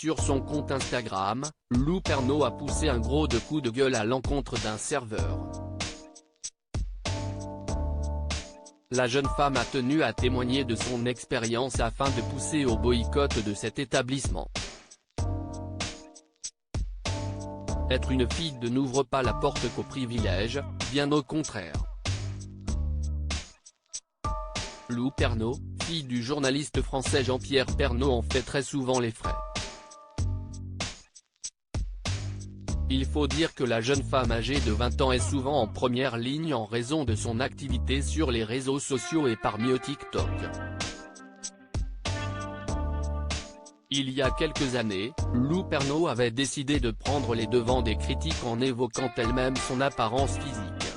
Sur son compte Instagram, Lou Pernaut a poussé un gros coup de gueule à l'encontre d'un serveur. La jeune femme a tenu à témoigner de son expérience afin de pousser au boycott de cet établissement. Être une fille n'ouvre pas la porte qu'aux privilèges, bien au contraire. Lou Pernaut, fille du journaliste français Jean-Pierre Pernaut, en fait très souvent les frais. Il faut dire que la jeune femme âgée de 20 ans est souvent en première ligne en raison de son activité sur les réseaux sociaux et parmi eux TikTok. Il y a quelques années, Lou Pernaut avait décidé de prendre les devants des critiques en évoquant elle-même son apparence physique.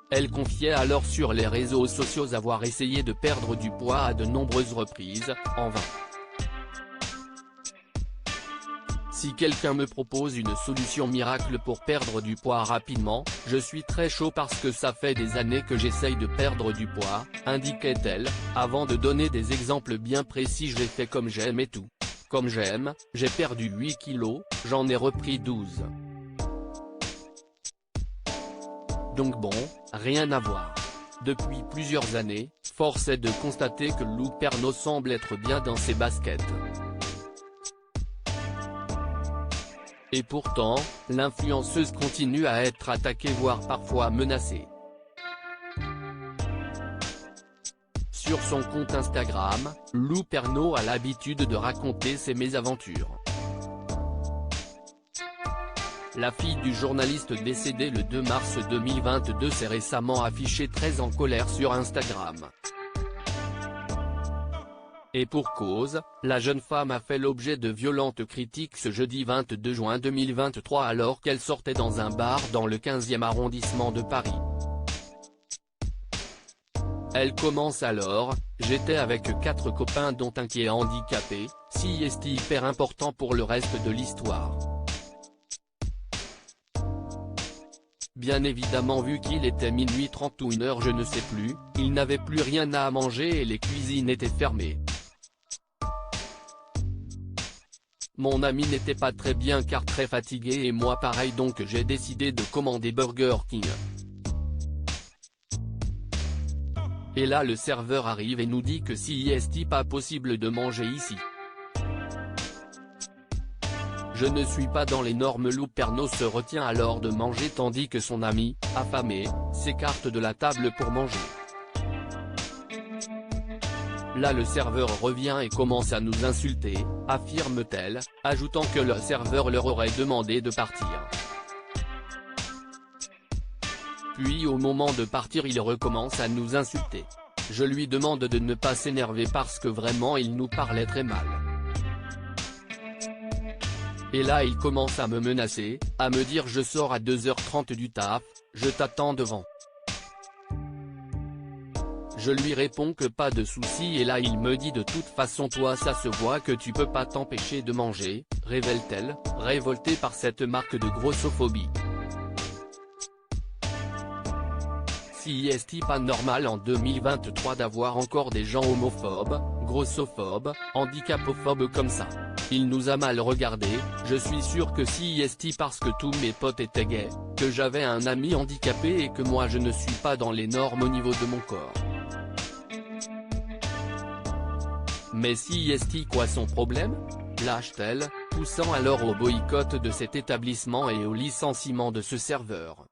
Elle confiait alors sur les réseaux sociaux avoir essayé de perdre du poids à de nombreuses reprises, en vain. Si quelqu'un me propose une solution miracle pour perdre du poids rapidement, je suis très chaud parce que ça fait des années que j'essaye de perdre du poids, indiquait-elle, avant de donner des exemples bien précis. J'ai fait comme j'aime et tout. Comme j'aime, j'ai perdu 8 kilos, j'en ai repris 12. Donc bon, rien à voir. Depuis plusieurs années, force est de constater que Lou Pernaut semble être bien dans ses baskets. Et pourtant, l'influenceuse continue à être attaquée voire parfois menacée. Sur son compte Instagram, Lou Pernaut a l'habitude de raconter ses mésaventures. La fille du journaliste décédé le 2 mars 2022 s'est récemment affichée très en colère sur Instagram. Et pour cause, la jeune femme a fait l'objet de violentes critiques ce jeudi 22 juin 2023 alors qu'elle sortait dans un bar dans le 15e arrondissement de Paris. Elle commence alors: j'étais avec 4 copains dont un qui est handicapé, si est hyper important pour le reste de l'histoire. Bien évidemment, vu qu'il était minuit 30 ou 1h je ne sais plus, il n'avait plus rien à manger et les cuisines étaient fermées. Mon ami n'était pas très bien car très fatigué et moi pareil, donc j'ai décidé de commander Burger King. Et là le serveur arrive et nous dit que si est pas possible de manger ici. Je ne suis pas dans les normes. Lou Pernaut se retient alors de manger tandis que son ami, affamé, s'écarte de la table pour manger. Là le serveur revient et commence à nous insulter, affirme-t-elle, ajoutant que le serveur leur aurait demandé de partir. Puis au moment de partir il recommence à nous insulter. Je lui demande de ne pas s'énerver parce que vraiment il nous parlait très mal. Et là il commence à me menacer, à me dire je sors à 2h30 du taf, je t'attends devant. Je lui réponds que pas de souci et là il me dit de toute façon toi ça se voit que tu peux pas t'empêcher de manger, révèle-t-elle, révoltée par cette marque de grossophobie. Si est pas normal en 2023 d'avoir encore des gens homophobes, grossophobes, handicapophobes comme ça. Il nous a mal regardé, je suis sûr que si est parce que tous mes potes étaient gays, que j'avais un ami handicapé et que moi je ne suis pas dans les normes au niveau de mon corps. Mais si est quoi son problème? Lâche-t-elle, poussant alors au boycott de cet établissement et au licenciement de ce serveur.